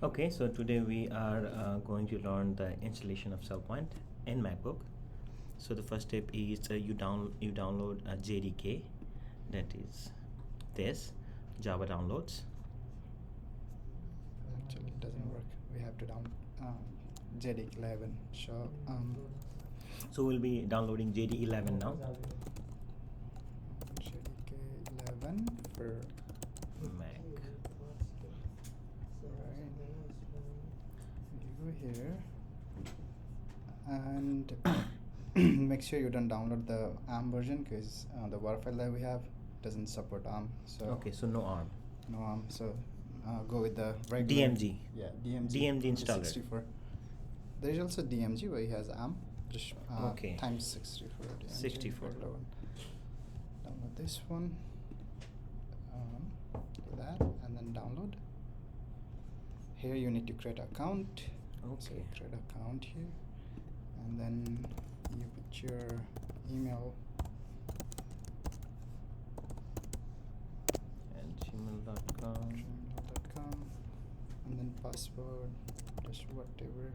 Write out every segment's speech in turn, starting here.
Okay, so today we are going to learn the installation of Sailpoint in Macbook. So the first step is you download a JDK, that is this Java downloads. Actually, it doesn't work. We have to down JD11. So we'll be downloading JD11 now. JDK11 for Mac. Right. You go here and make sure you don't download the ARM version because the WAR file that we have doesn't support ARM. So Okay, so no ARM. no ARM. So go with the regular DMG. Yeah, DMG. DMG installer. 64. There is also DMG where it has ARM. Just Okay. times 64. DMG, 64. regular one. Download this one. Do that and then download. Here you need to create an account. So Okay. create an account here, and then you put your email. And gmail.com. gmail.com, and then password, just whatever.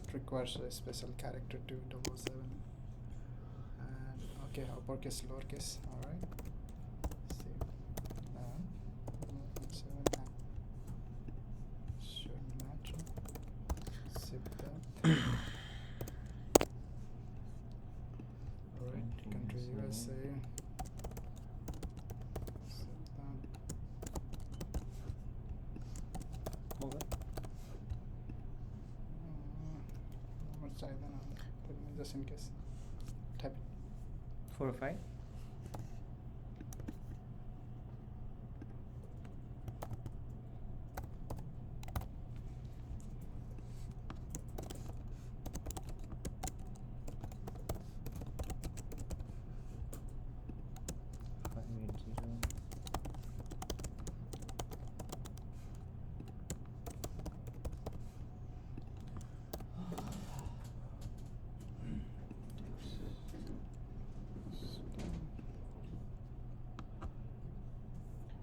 It requires a special character to 007. And okay, uppercase, lowercase. All right. Save. And 7 should match. Save that. All right. Country USA. Save that. Okay. Let's try that on. Just in case. Type it. 4 or 5.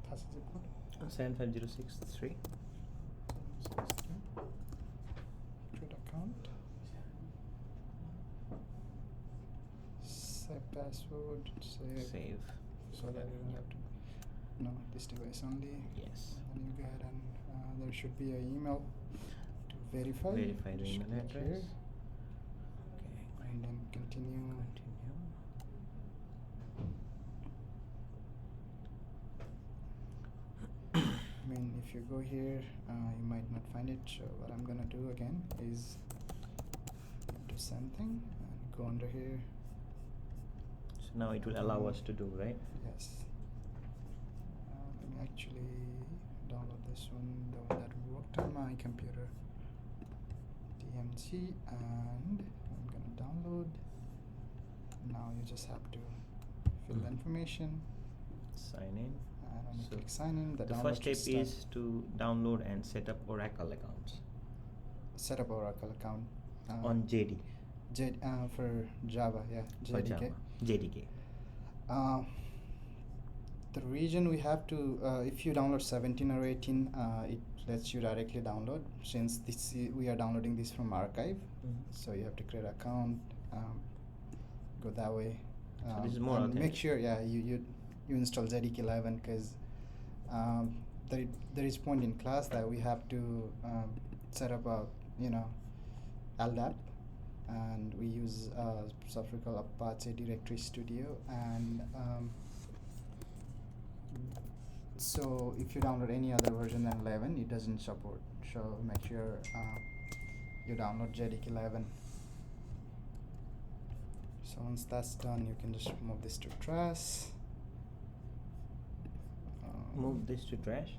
Pass the zip code. 75063. Create account. Save password. Save. So that you don't have to. No, this device only. Yes. And you go ahead and there should be an email to verify. Verify the Just email click address. here, Okay. and then continue. I mean, if you go here, you might not find it. So what I'm gonna do again is do something and go under here. So now it will allow us to do, right? Yes. Let me actually download this one, the one that worked on my computer. DMG, and I'm gonna download. Now you just have to fill the information. Sign in. And when you So click sign in, the The download first step should start. is to download and set up Oracle accounts Set up Oracle account. on JD. For Java, yeah, For JDK. Java. JDK. The region we have to, if you download 17 or 18, it lets you directly download. Since we are downloading this from archive, so you have to create an account, go that way. So this is more and make authentic. sure, yeah, you install JDK11 because there is point in class that we have to set up a LDAP, and we use software called Apache Directory Studio, and so if you download any other version than 11, it doesn't support. So make sure you download JDK11. So once that's done, you can just move this to trash. Move this to trash.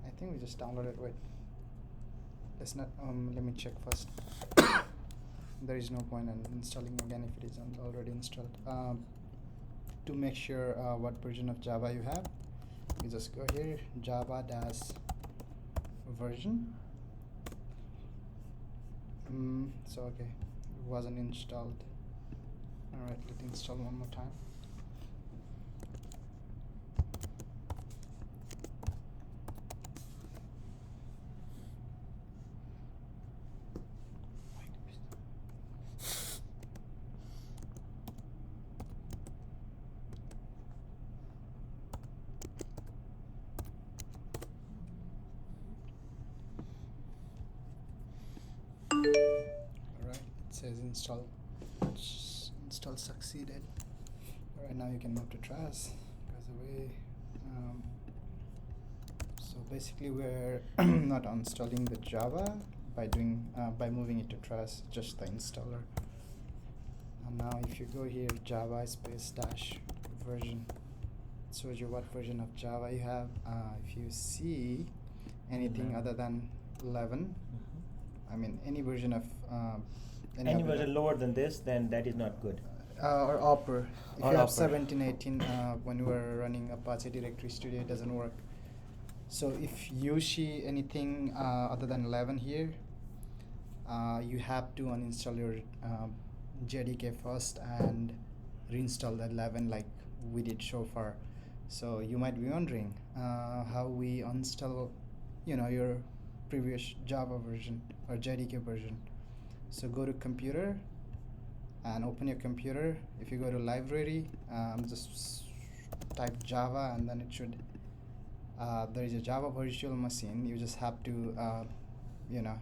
I think we just downloaded. Wait, let's not. Let me check first. There is no point in installing again if it isn't already installed. To make sure what version of Java you have, you just go here, Java dash version. So okay, it wasn't installed. Alright, let it install one more time. Alright, it says install. Install succeeded. Alright, now you can move to trash. Goes away. So basically, we're not installing the Java by doing by moving it to trash, just the installer. And now, if you go here, Java space dash version, it shows you what version of Java you have. If you see anything 11. other than 11, I mean any version of Any version lower than this, then that is not good. or Opera. If Or you have Opera. 17, 18, when you are running Apache Directory Studio, it doesn't work. So if you see anything other than 11 here, you have to uninstall your JDK first and reinstall the 11 like we did so far. So you might be wondering how we uninstall, your previous Java version or JDK version. So go to computer and open your computer. If you go to library, just type Java, and then it should there is a Java virtual machine. You just have to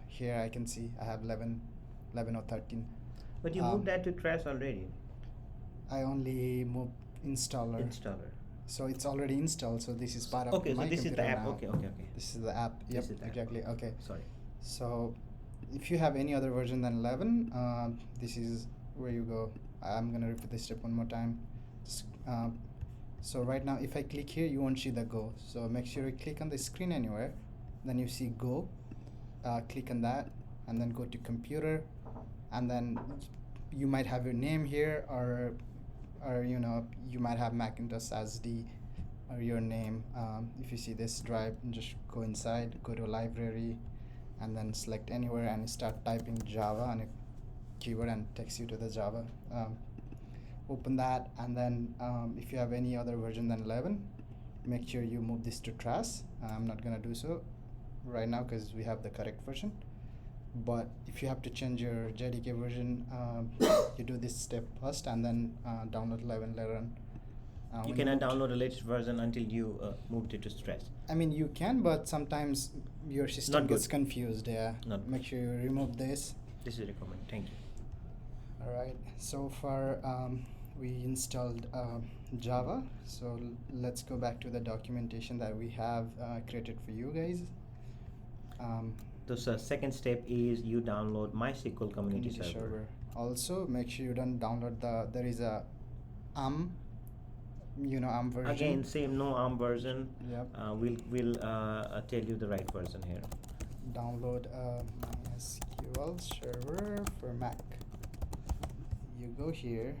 here I can see I have 11 or 13. But you moved that to trash already. I only moved installer. So it's already installed, so this is part of Okay, my so this is the computer app. now. Okay. This is the app. This Yep, is the app. exactly. Okay. Sorry. So if you have any other version than 11, this is where you go. I'm gonna repeat this step one more time. Just, so right now, if I click here, you won't see the Go. So make sure you click on the screen anywhere, then you see Go. Click on that, and then go to computer, and then you might have your name here, or you might have Macintosh as the or your name. If you see this drive, just go inside, go to library, and then select anywhere and start typing Java on a keyboard, and it takes you to the Java. Open that, and then if you have any other version than 11, make sure you move this to trash. I'm not gonna do so right now because we have the correct version. But if you have to change your JDK version, you do this step first, and then download 11 later on. You When cannot move to- download the latest version until you moved it to trash. I mean, you can, but sometimes your system Not gets good. confused. Yeah. Not Make sure you remove this. This is recommended. Thank you. All right. So far, we installed Java. So let's go back to the documentation that we have created for you guys. The second step is you download MySQL Community Community Server. Also, make sure you don't download there is a ARM version. Again, same no ARM version. Yep. We'll tell you the right version here. Download MySQL server for Mac. You go here,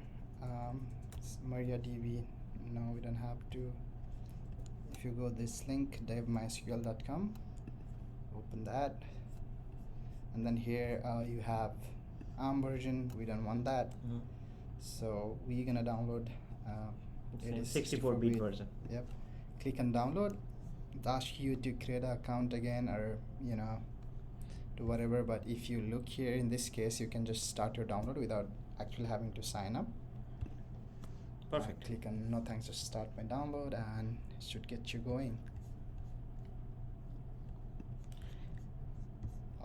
MariaDB. No, we don't have to. If you go this link, devmysql.com, open that, and then here you have ARM version. We don't want that, so we're gonna download. It is 64-bit version. Yep. Click on download. It asks you to create an account again, or do whatever. But if you look here, in this case, you can just start your download without actually having to sign up. Perfect. Click on no thanks, just start my download, and it should get you going.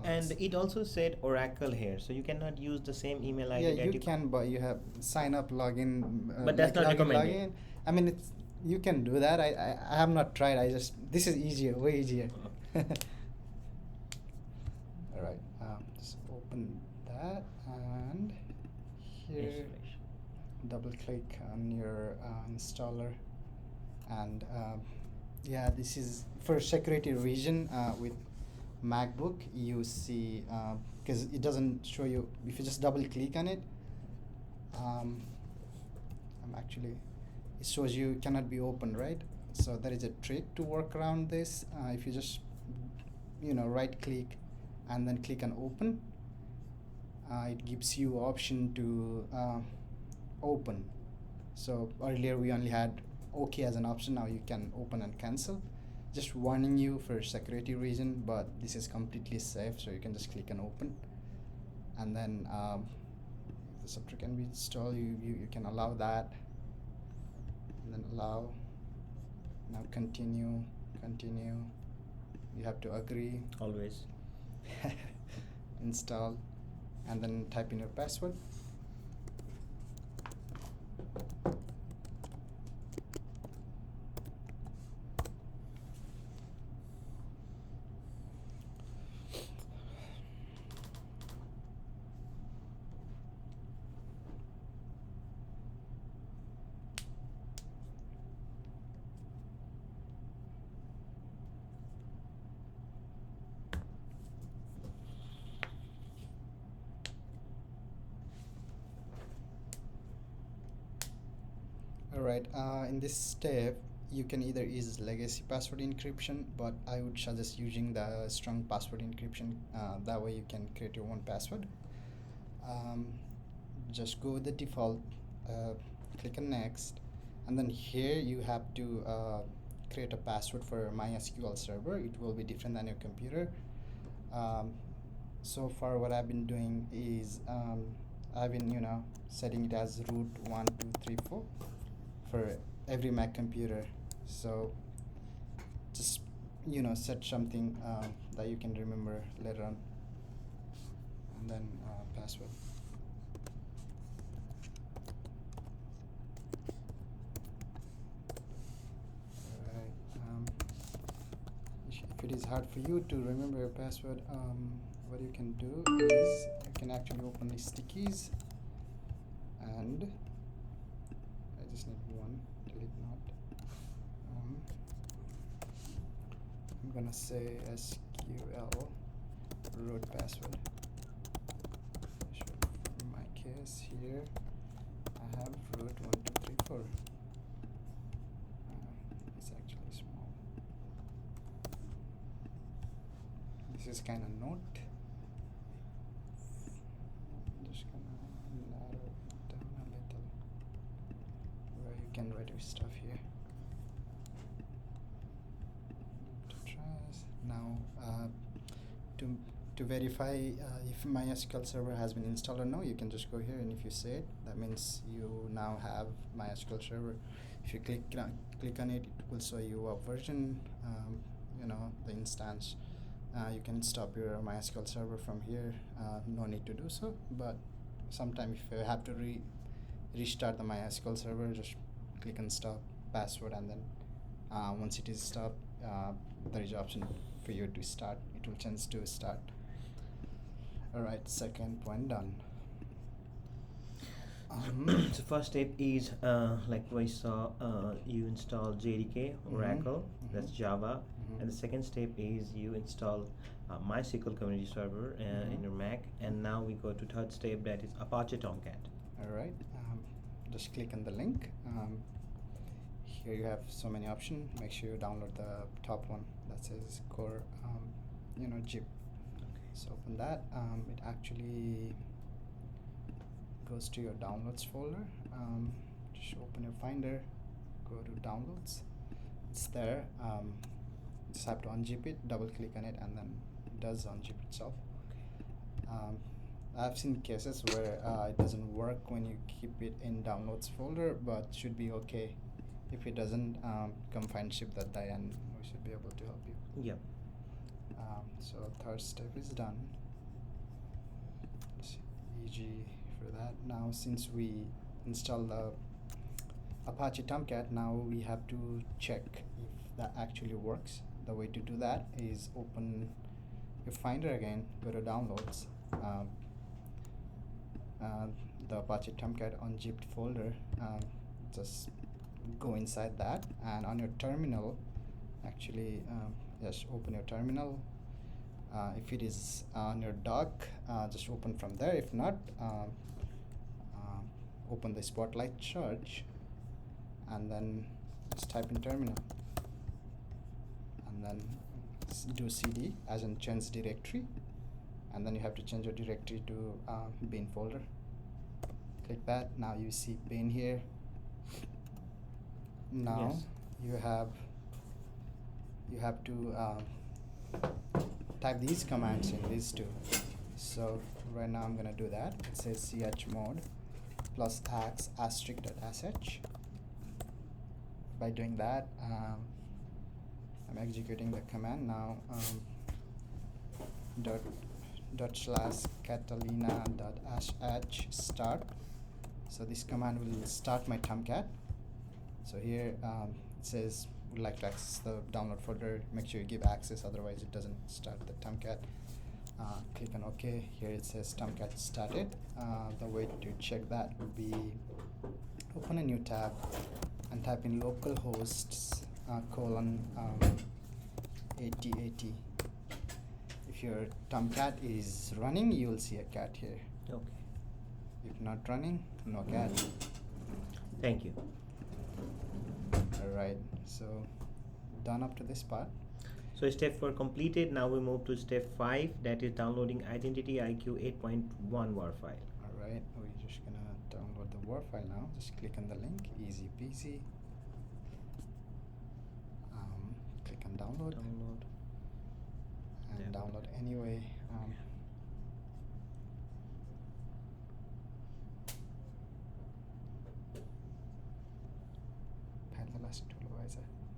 And it also said Oracle here, so you cannot use the same email ID. Yeah, that you can, but you have sign up, login. But that's not recommended. I mean, you can do that. I have not tried. This is easier, way easier. All right, just open that, and here Installation. double click on your installer, and yeah, this is for security reason with Macbook. You see, because it doesn't show you if you just double click on it. It shows you cannot be opened, right? So there is a trick to work around this. If you just right click and then click on open, it gives you option to open. So earlier we only had OK as an option. Now you can open and cancel. Just warning you for security reason, but this is completely safe, so you can just click on open. And then if the software can be installed, you can allow that. And then allow. Now continue. You have to agree. Always. Install. And then type in your password. Alright, in this step you can either use legacy password encryption, but I would suggest using the strong password encryption. That way you can create your own password. Just go with the default, click on next, and then here you have to create a password for MySQL server. It will be different than your computer. So far what I've been doing is I've been setting it as root 1 2 3 4 for every Mac computer. So just set something that you can remember later on, and then password. Alright, if it is hard for you to remember your password, what you can do is you can actually open the stickies, and I just need one, delete not. I'm gonna say SQL root password. So for my case here, I have root 1 2 3 4. It's actually small. This is kind of note. I'm just gonna narrow it down a little, where you can write your stuff here. To try this. Now, to verify if MySQL server has been installed or no, you can just go here, and if you say it, that means you now have MySQL server. If you click on it, it will show you a version, the instance. You can stop your MySQL server from here. No need to do so, but sometime if you have to restart the MySQL server, just click on stop password, and then once it is stopped, there is option for you to start. It will change to start. Alright, second point done. So first step is like we saw, you install JDK, Oracle, that's Java, and the second step is you install MySQL Community Server in your Mac, and now we go to third step, that is Apache Tomcat. Alright, just click on the link. Here you have so many options. Make sure you download the top one that says core zip. So open that. It actually goes to your downloads folder. Just open your Finder, go to downloads. It's there. Just have to unzip it, double click on it, and then it does unzip itself. I've seen cases where it doesn't work when you keep it in downloads folder, but should be okay. If it doesn't, come find ship.die and we should be able to help you. Yep. So third step is done. It's easy for that. Now since we installed the Apache Tomcat, now we have to check if that actually works. The way to do that is open your Finder again, go to downloads, the Apache Tomcat unzipped folder, just go inside that, and on your terminal, actually just open your terminal. If it is on your dock, just open from there. If not, open the Spotlight search, and then just type in terminal, and then do cd as in change directory, and then you have to change your directory to bin folder. Click that. Now you see pane here. Now Yes. you have to type these commands in these two. So right now I'm gonna do that. It says chmod plus x *.sh. By doing that, I'm executing the command now. /Catalina.sh start. So this command will start my Tomcat. So here it says would like to access the download folder. Make sure you give access, otherwise it doesn't start the Tomcat. Click on OK. Here it says Tomcat started. The way to check that would be open a new tab and type in localhosts colon 8080. If your Tomcat is running, you will see a cat here. Okay. If not running, no cat. Thank you. Alright, so done up to this part. So step 4 completed. Now we move to step 5, that is downloading Identity IQ 8.1 WAR file. Alright, we're just gonna download the WAR file now. Just click on the link, easy peasy. Click on download and download anyway.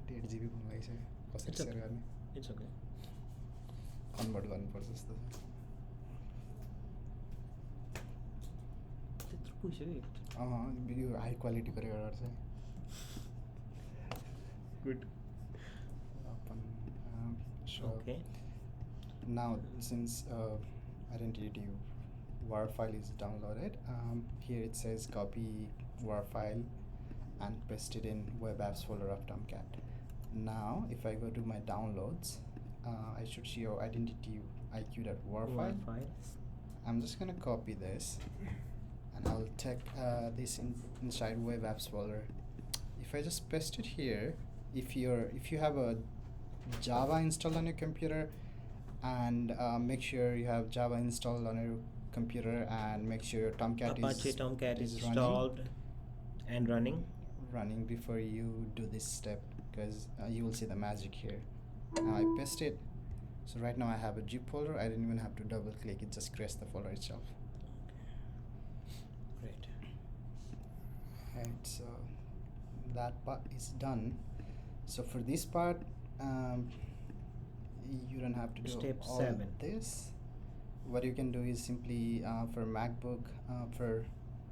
डेढ जिबी पनि लगाइसक्यो कसरी It's share okay. गर्ने It's okay. Convert गर्नुपर्छ जस्तो छ त्यत्रो पुग्यो यो हाई क्वालिटीको रेकर्डर चाहिँ Good. Okay. Now since identity WAR file is downloaded, here it says copy WAR file and paste it in web apps folder of Tomcat. Now if I go to my downloads, I should see your identity IQ.WAR file. I'm just gonna copy this and I'll take this inside web apps folder. If I just paste it here, if you have a Java installed on your computer, and make sure you have Java installed on your computer, and make sure your Tomcat Apache is Tomcat is running. installed and running. Running before you do this step, because you will see the magic here. Now I paste it. So right now I have a zip folder. I didn't even have to double click, it just creates the folder itself. Great. Right, so that part is done. So for this part, you don't have to do Step all 7. this. What you can do is simply for Macbook, for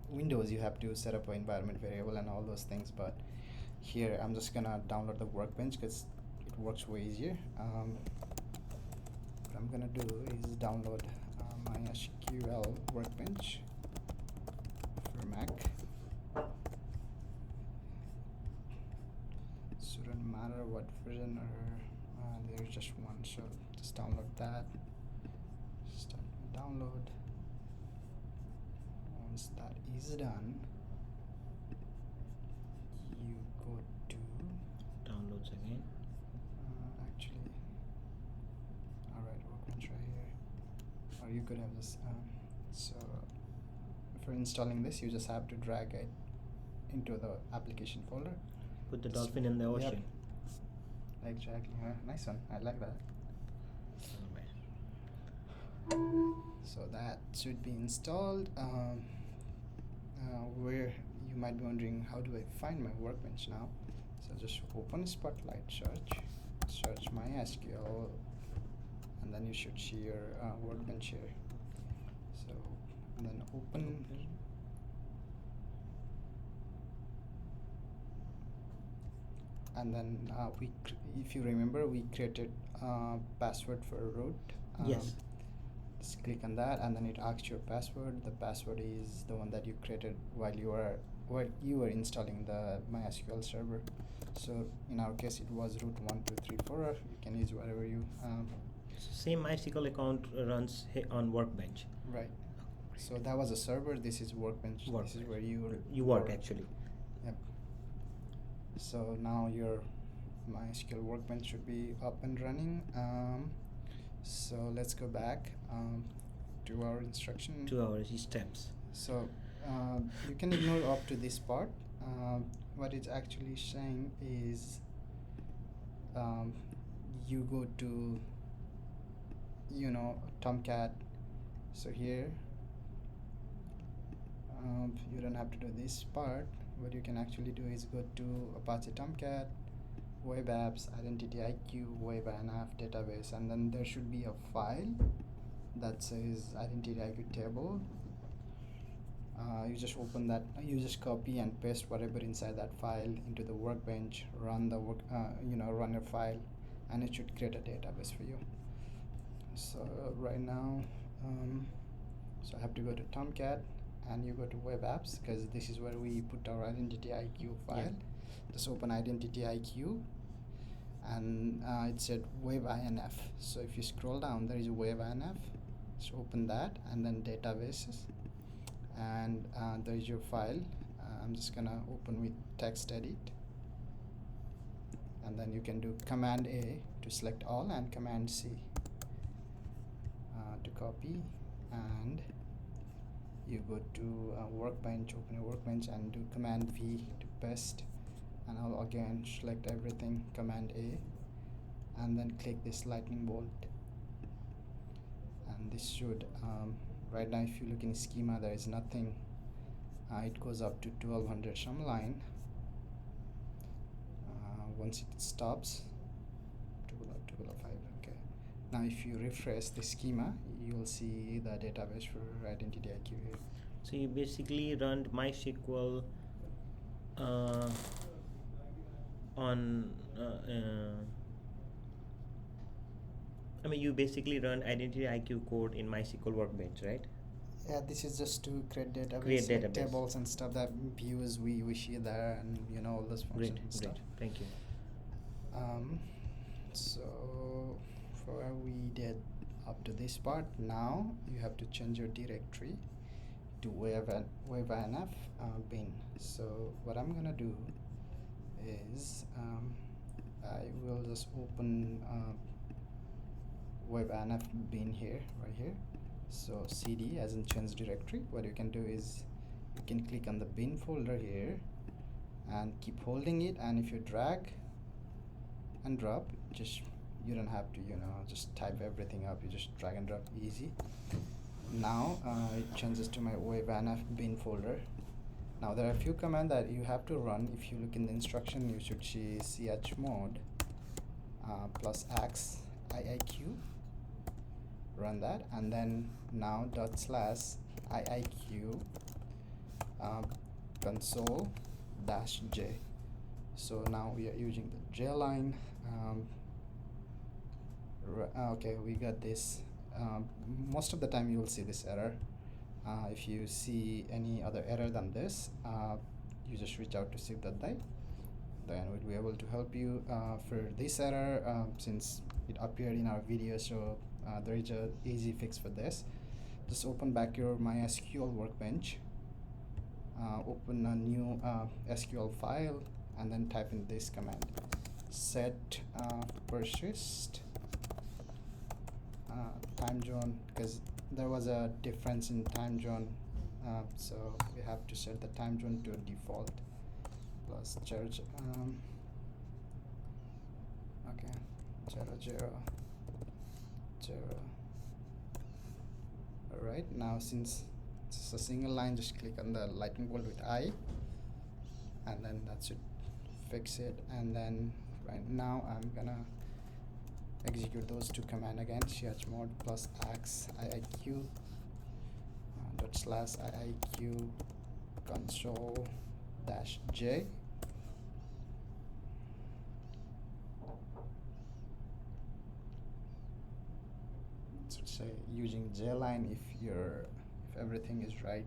Windows you have to set up an environment variable and all those things, but here I'm just gonna download the workbench because it works way easier. What I'm gonna do is download MySQL workbench for Mac. Shouldn't matter what version, or there's just one, so just download that. Start download. Once that is done, you go to Downloads again. actually, alright, workbench right here, or you could have this. So for installing this, you just have to drag it into the application folder. Put the dolphin in the Yep. ocean. Exactly. Nice one. I like that. So that should be installed. Where you might be wondering, how do I find my workbench now? So just open Spotlight, search MySQL, and then you should see your workbench here. So then open. And then if you remember, we created password for root. Yes. Just click on that, and then it asks your password. The password is the one that you created while you were installing the MySQL server. So in our case, it was root 1234. You can use whatever you. Same MySQL account runs on Workbench. Right. So that was a server. This is workbench. This is where you work actually. Yep. So now your MySQL workbench should be up and running. So let's go back to our instruction. To our steps. So You can ignore up to this part. What it's actually saying is um, you go to Tomcat. So here you don't have to do this part. What you can actually do is go to Apache Tomcat, Web Apps, Identity IQ, Web NF database, and then there should be a file that says Identity IQ table. You just open that, you just copy and paste whatever inside that file into the workbench, run the run your file, and it should create a database for you. So right now, so I have to go to Tomcat, and you go to Web Apps, because this is where we put our Identity IQ file. Yeah. Just open Identity IQ, and it said Web INF. So if you scroll down, there is a Web INF. So open that, and then databases, and there is your file. I'm just gonna open with text edit, and then you can do Command A to select all, and Command C to copy, and you go to workbench, open your workbench, and do Command V to paste, and I'll again select everything, Command A, and then click this lightning bolt, and this should right now if you look in schema, there is nothing. It goes up to 1200 some line. Once it stops, 1205. Okay, now if you refresh the schema, you'll see the database for Identity IQ here. So you basically run MySQL on I mean, you basically run Identity IQ code in MySQL Workbench, right? Yeah, this is just to create database, Create like database. tables and stuff, that views we see there, and all those functions Great, and stuff. great. Thank you. So for we did up to this part, now you have to change your directory to WebINF bin. So what I'm gonna do is I will just open WebINF bin here, right here. So cd as in change directory. What you can do is you can click on the bin folder here and keep holding it, and if you drag and drop, just you don't have to just type everything up, you just drag and drop, easy. Now it changes to my WebINF bin folder. Now there are a few commands that you have to run. If you look in the instruction, you should see chmod +x iiq, run that, and then now /iiq console-j. So now we are using the j line. Okay, we got this. Most of the time you will see this error. If you see any other error than this, you just reach out to Siv.dai. Then we'll be able to help you for this error, since it appeared in our video. So there is a easy fix for this. Just open back your MySQL workbench, open a new SQL file, and then type in this command: set persist time zone, because there was a difference in time zone, so we have to set the time zone to default plus charge okay, 0, 0. Alright, now since it's a single line, just click on the lightning bolt with I, and then that should fix it. And then right now I'm gonna execute those two commands again: chmod +x iiq /iiq console-j. So say using j line if everything is right.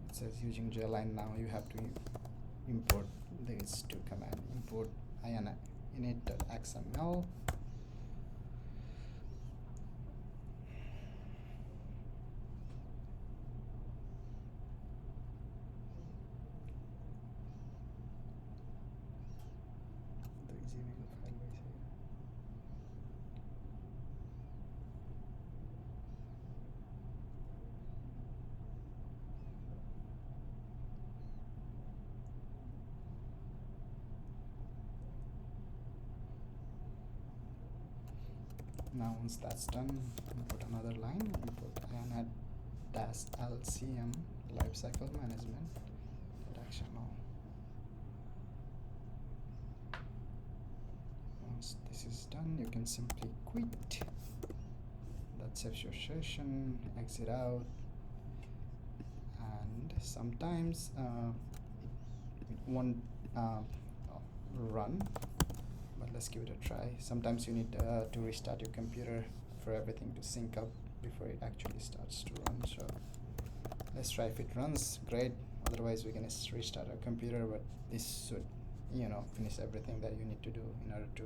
It says using j line. Now you have to import these two commands: import init.xml Now once that's done, input another line, input IANET dash LCM lifecycle management redactional. Once this is done, you can simply quit. That saves your session, exit out, and sometimes it won't run, but let's give it a try. Sometimes you need to restart your computer for everything to sync up before it actually starts to run. So let's try. If it runs, great. Otherwise we can restart our computer, but this should finish everything that you need to do in order to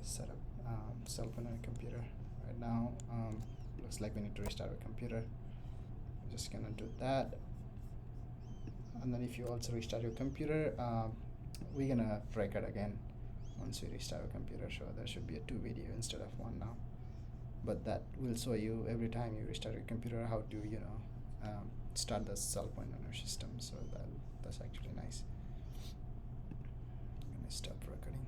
set up Sailpoint on a computer. Right now looks like we need to restart our computer. I'm just gonna do that, and then if you also restart your computer, we're gonna record again once we restart our computer, so there should be a 2 video instead of 1 now. But that will show you every time you restart your computer how to start the Sailpoint on your system. So that's actually nice. I'm gonna stop recording.